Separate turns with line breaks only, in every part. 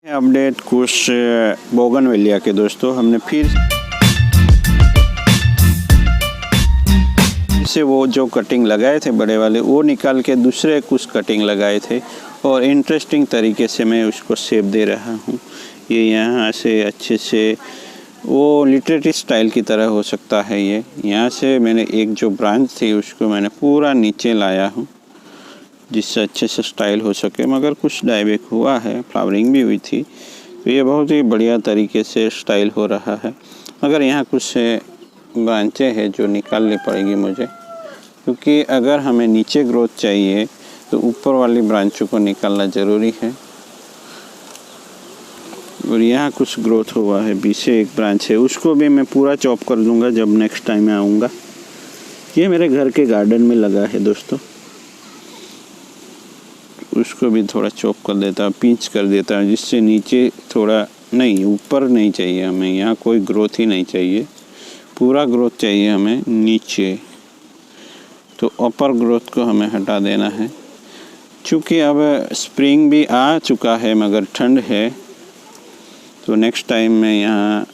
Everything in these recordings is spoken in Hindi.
अपडेट कुछ बोगनवेलिया के दोस्तों, हमने फिर से वो जो कटिंग लगाए थे बड़े वाले वो निकाल के दूसरे कुछ कटिंग लगाए थे और इंटरेस्टिंग तरीके से मैं उसको शेप दे रहा हूँ। ये यहाँ से अच्छे से वो लिटरेरी स्टाइल की तरह हो सकता है। ये यहाँ से मैंने एक जो ब्रांच थी उसको मैंने पूरा नीचे लाया हूँ जिससे अच्छे से स्टाइल हो सके, मगर कुछ डाइबैक हुआ है, फ्लावरिंग भी हुई थी, तो ये बहुत ही बढ़िया तरीके से स्टाइल हो रहा है। मगर यहाँ कुछ ब्रांचें हैं जो निकालनी पड़ेगी मुझे, क्योंकि अगर हमें नीचे ग्रोथ चाहिए तो ऊपर वाली ब्रांचों को निकालना ज़रूरी है। और यहाँ कुछ ग्रोथ हुआ है, बीच से एक ब्रांच है, उसको भी मैं पूरा चॉप कर दूँगा जब नेक्स्ट टाइम मैं आऊँगा। ये मेरे घर के गार्डन में लगा है दोस्तों, उसको भी थोड़ा चॉप कर देता हूँ, पिंच कर देता हूँ, जिससे नीचे थोड़ा नहीं, ऊपर नहीं चाहिए हमें, यहाँ कोई ग्रोथ ही नहीं चाहिए, पूरा ग्रोथ चाहिए हमें नीचे। तो अपर ग्रोथ को हमें हटा देना है। चूँकि अब स्प्रिंग भी आ चुका है मगर ठंड है, तो नेक्स्ट टाइम मैं यहाँ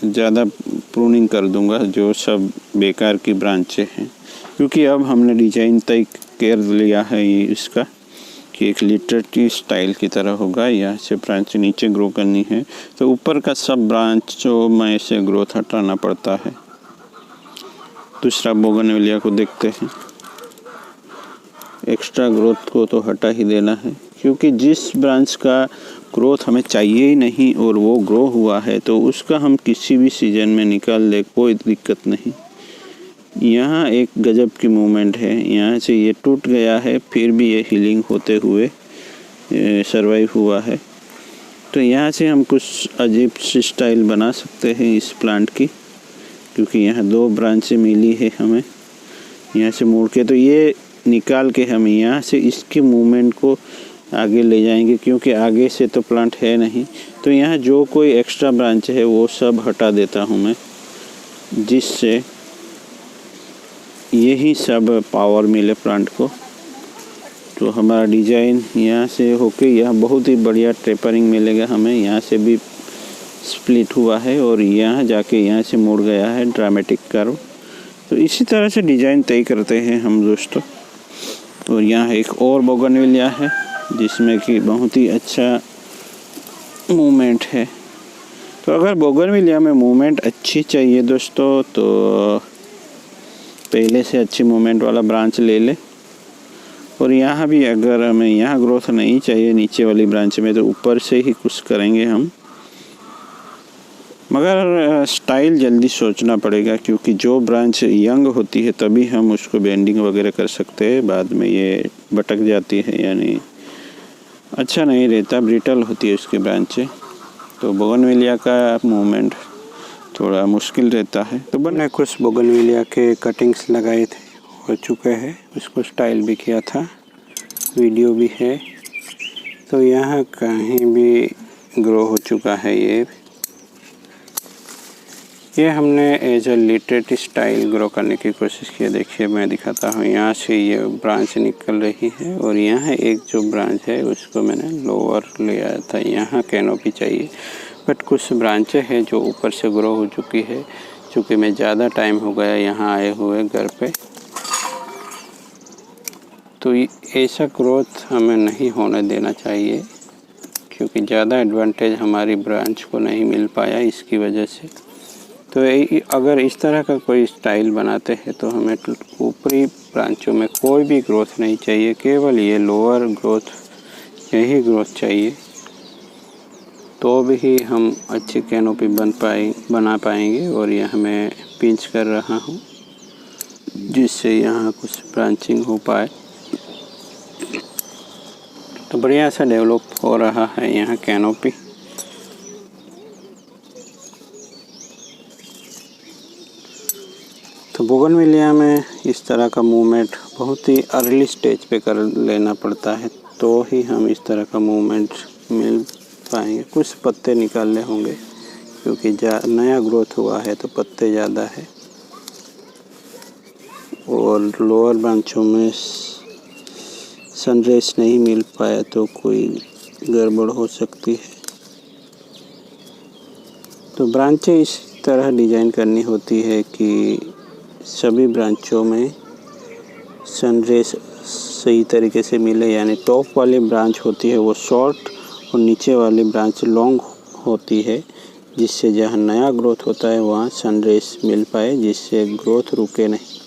ज़्यादा प्रूनिंग कर दूँगा जो सब बेकार की ब्रांचें हैं, क्योंकि अब हमने डिजाइन तय कर लिया है ये इसका कि एक लिटरेरी स्टाइल की तरह होगा। यहाँ से ब्रांच नीचे ग्रो करनी है तो ऊपर का सब ब्रांचों में से ग्रोथ हटाना पड़ता है। दूसरा बोगनवेलिया को देखते हैं, एक्स्ट्रा ग्रोथ को तो हटा ही देना है, क्योंकि जिस ब्रांच का ग्रोथ हमें चाहिए ही नहीं और वो ग्रो हुआ है तो उसका हम किसी भी सीजन में निकाल दे, कोई दिक्कत नहीं। यहाँ एक गजब की मूवमेंट है, यहाँ से ये टूट गया है फिर भी ये हीलिंग होते हुए सरवाइव हुआ है। तो यहाँ से हम कुछ अजीब सी स्टाइल बना सकते हैं इस प्लांट की, क्योंकि यहाँ दो ब्रांचें मिली है हमें। यहाँ से मोड़ के तो ये निकाल के हम यहाँ से इसके मूवमेंट को आगे ले जाएंगे, क्योंकि आगे से तो प्लांट है नहीं। तो यहाँ जो कोई एक्स्ट्रा ब्रांच है वो सब हटा देता हूँ मैं, जिससे यही सब पावर मिले प्लांट को। तो हमारा डिजाइन यहाँ से होके यहाँ बहुत ही बढ़िया टेपरिंग मिलेगा हमें। यहाँ से भी स्प्लिट हुआ है और यहाँ जाके यहाँ से मुड़ गया है ड्रामेटिक कर्व। तो इसी तरह से डिज़ाइन तय करते हैं हम दोस्तों। और यहाँ एक और बोगनवेलिया है जिसमें कि बहुत ही अच्छा मूवमेंट है। तो अगर बोगनवेलिया में मूवमेंट अच्छी चाहिए दोस्तों तो पहले से अच्छी मूवमेंट वाला ब्रांच ले ले। और यहाँ भी अगर हमें यहाँ ग्रोथ नहीं चाहिए नीचे वाली ब्रांच में तो ऊपर से ही कुछ करेंगे हम, मगर स्टाइल जल्दी सोचना पड़ेगा, क्योंकि जो ब्रांच यंग होती है तभी हम उसको बेंडिंग वगैरह कर सकते हैं। बाद में ये भटक जाती है, यानी अच्छा नहीं रहता, ब्रिटल होती है उसकी ब्रांचें। तो बोगनवेलिया का मूवमेंट थोड़ा मुश्किल रहता है। तो मैंने कुछ बोगनवेलिया के कटिंग्स लगाए थे, हो चुके हैं, उसको स्टाइल भी किया था, वीडियो भी है। तो यहाँ कहीं भी ग्रो हो चुका है ये हमने as a literary style grow करने की कोशिश की। देखिए मैं दिखाता हूँ, यहाँ से ये ब्रांच निकल रही है और यहाँ एक जो ब्रांच है उसको मैंने लोअर ले आया था। यहाँ कैनोपी चाहिए, बट कुछ ब्रांचें हैं जो ऊपर से ग्रो हो चुकी है। चूँकि मैं ज़्यादा टाइम हो गया यहाँ आए हुए घर पे, तो ऐसा ग्रोथ हमें नहीं होने देना चाहिए, क्योंकि ज़्यादा एडवांटेज हमारी ब्रांच को नहीं मिल पाया इसकी वजह से। तो अगर इस तरह का कोई स्टाइल बनाते हैं तो हमें ऊपरी ब्रांचों में कोई भी ग्रोथ नहीं चाहिए, केवल ये लोअर ग्रोथ, यही ग्रोथ चाहिए। तो भी हम अच्छी कैनोपी बना पाएंगे। और यह मैं पिंच कर रहा हूँ जिससे यहाँ कुछ ब्रांचिंग हो पाए। तो बढ़िया सा डेवलप हो रहा है यहाँ कैनोपी। तो बोगनवेलिया में इस तरह का मूवमेंट बहुत ही अर्ली स्टेज पे कर लेना पड़ता है, तो ही हम इस तरह का मूवमेंट मिल पाएंगे। कुछ पत्ते निकालने होंगे क्योंकि नया ग्रोथ हुआ है तो पत्ते ज़्यादा है, और लोअर ब्रांचों में सनराइज नहीं मिल पाया तो कोई गड़बड़ हो सकती है। तो ब्रांचें इस तरह डिज़ाइन करनी होती है कि सभी ब्रांचों में सनरेज सही तरीके से मिले, यानी टॉप वाली ब्रांच होती है वो शॉर्ट और नीचे वाली ब्रांच लॉन्ग होती है, जिससे जहाँ नया ग्रोथ होता है वहाँ सनरेज मिल पाए, जिससे ग्रोथ रुके नहीं।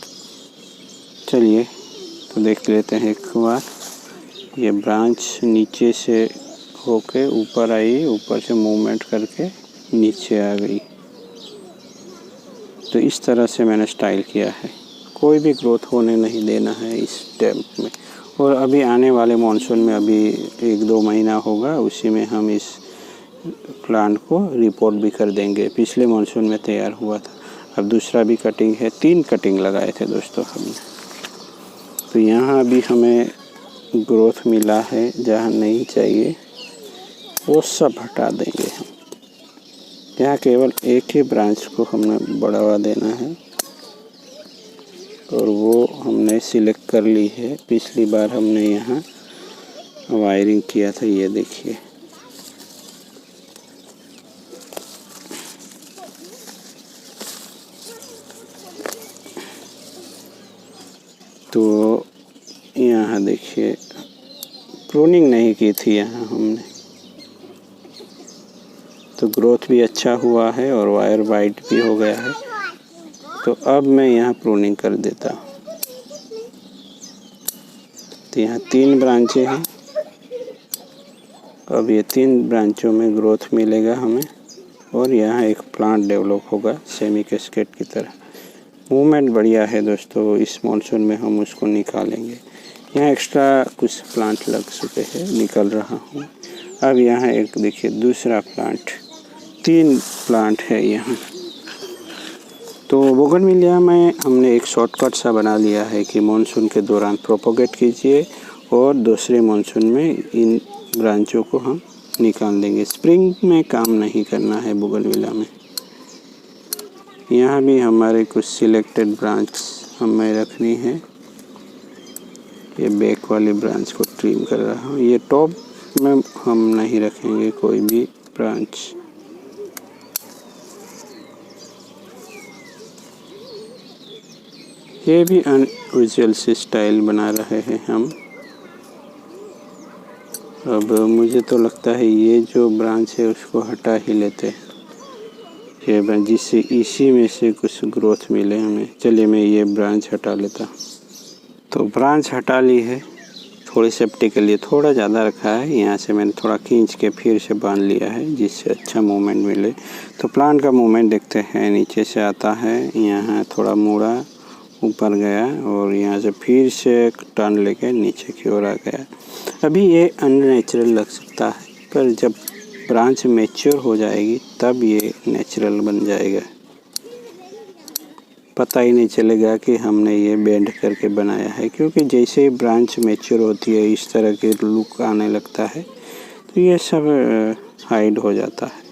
चलिए तो देख लेते हैं एक बार। ये ब्रांच नीचे से होके ऊपर आई, ऊपर से मूवमेंट करके नीचे आ गई। तो इस तरह से मैंने स्टाइल किया है, कोई भी ग्रोथ होने नहीं देना है इस डैम्प में। और अभी आने वाले मॉनसून में अभी 1-2 महीना होगा, उसी में हम इस प्लांट को रिपोर्ट भी कर देंगे। पिछले मॉनसून में तैयार हुआ था, अब दूसरा भी कटिंग है। 3 कटिंग लगाए थे दोस्तों हमने। तो यहाँ अभी हमें ग्रोथ मिला है, जहाँ नहीं चाहिए वो सब हटा देंगे हम। यहाँ केवल एक ही ब्रांच को हमें बढ़ावा देना है और वो हमने सिलेक्ट कर ली है। पिछली बार हमने यहाँ वायरिंग किया था, ये देखिए। तो यहाँ देखिए प्रूनिंग नहीं की थी यहाँ हमने, तो ग्रोथ भी अच्छा हुआ है और वायर वाइट भी हो गया है। तो अब मैं यहाँ प्रूनिंग कर देता हूँ। तो यहाँ 3 ब्रांचें हैं, अब ये 3 ब्रांचों में ग्रोथ मिलेगा हमें और यहाँ एक प्लांट डेवलप होगा सेमी कैस्केड की तरह। मूवमेंट बढ़िया है दोस्तों, इस मॉनसून में हम उसको निकालेंगे। यहाँ एक्स्ट्रा कुछ प्लांट लग चुके हैं, निकल रहा हूँ। अब यहाँ एक देखिए दूसरा प्लांट, 3 प्लांट है यहाँ। तो बोगनविलिया में हमने एक शॉर्टकट सा बना लिया है कि मॉनसून के दौरान प्रोपोगेट कीजिए और दूसरे मॉनसून में इन ब्रांचों को हम निकाल देंगे। स्प्रिंग में काम नहीं करना है बोगनविलिया में। यहाँ भी हमारे कुछ सिलेक्टेड ब्रांच हमें रखनी है। ये बैक वाली ब्रांच को ट्रिम कर रहा हूँ। ये टॉप में हम नहीं रखेंगे कोई भी ब्रांच। ये भी अनयूजुअल सी स्टाइल बना रहे हैं हम। अब मुझे तो लगता है ये जो ब्रांच है उसको हटा ही लेते हैं, ये ब्रांच, जिससे इसी में से कुछ ग्रोथ मिले हमें। चलिए मैं ये ब्रांच हटा लेता। तो ब्रांच हटा ली है, थोड़ी सेफ्टी के लिए थोड़ा ज़्यादा रखा है। यहाँ से मैंने थोड़ा खींच के फिर से बांध लिया है, जिससे अच्छा मूवमेंट मिले। तो प्लांट का मूवमेंट देखते हैं, नीचे से आता है, यहाँ थोड़ा मुड़ा, ऊपर गया और यहाँ से फिर से टर्न लेके नीचे की ओर आ गया। अभी ये अननेचुरल लग सकता है, पर जब ब्रांच मैच्योर हो जाएगी तब ये नेचुरल बन जाएगा। पता ही नहीं चलेगा कि हमने ये बेंड करके बनाया है, क्योंकि जैसे ही ब्रांच मैच्योर होती है इस तरह के लुक आने लगता है, तो ये सब हाइड हो जाता है।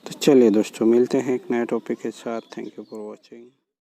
तो चलिए दोस्तों, मिलते हैं एक नए टॉपिक के साथ। Thank you for watching.